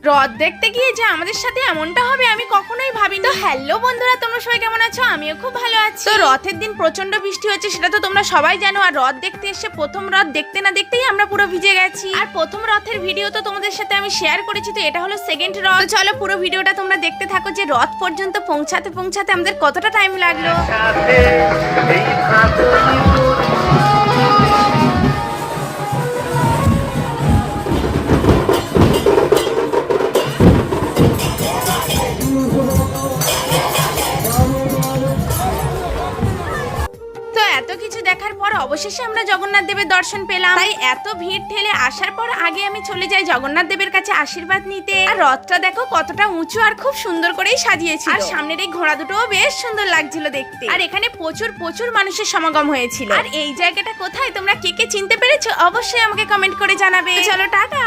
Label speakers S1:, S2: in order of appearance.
S1: রথ দেখতে গিয়ে যে আমাদের সাথে এমনটা হবে আমি কখনোই ভাবিনি। তো হ্যালো বন্ধুরা, তোমরা সবাই কেমন আছো? আমিও খুব ভালো আছি। তো রথের দিন প্রচন্ড বৃষ্টি হচ্ছে, সেটা তো তোমরা সবাই জানো। আর রথ দেখতে এসে প্রথম রথ দেখতে না দেখতেই আমরা পুরো ভিজে গেছি। আর প্রথম রথের ভিডিও তো তোমাদের সাথে আমি শেয়ার করেছি, তো এটা হলো সেকেন্ড রথ। চলো পুরো ভিডিওটা তোমরা দেখতে থাকো যে রথ পর্যন্ত পৌঁছাতে আমাদের কতটা টাইম লাগলো। এত কিছু দেখার পর অবশেষে আমরা জগন্নাথ দেবের দর্শন পেলাম। তাই এত ভিড় ঠেলে আসার পর আগে আমি চলে যাই জগন্নাথ দেবের কাছে আশীর্বাদ নিতে। আর রথটা দেখো কতটা উঁচু আর খুব সুন্দর করেই সাজিয়েছিল। আর সামনের এই ঘোড়া দুটোও বেশ সুন্দর লাগছিল দেখতে। আর এখানে প্রচুর মানুষের সমাগম হয়েছিল। আর এই জায়গাটা কোথায় তোমরা কে কে চিনতে পেরেছো অবশ্যই আমাকে কমেন্ট করে জানাবে। চলো টাটা।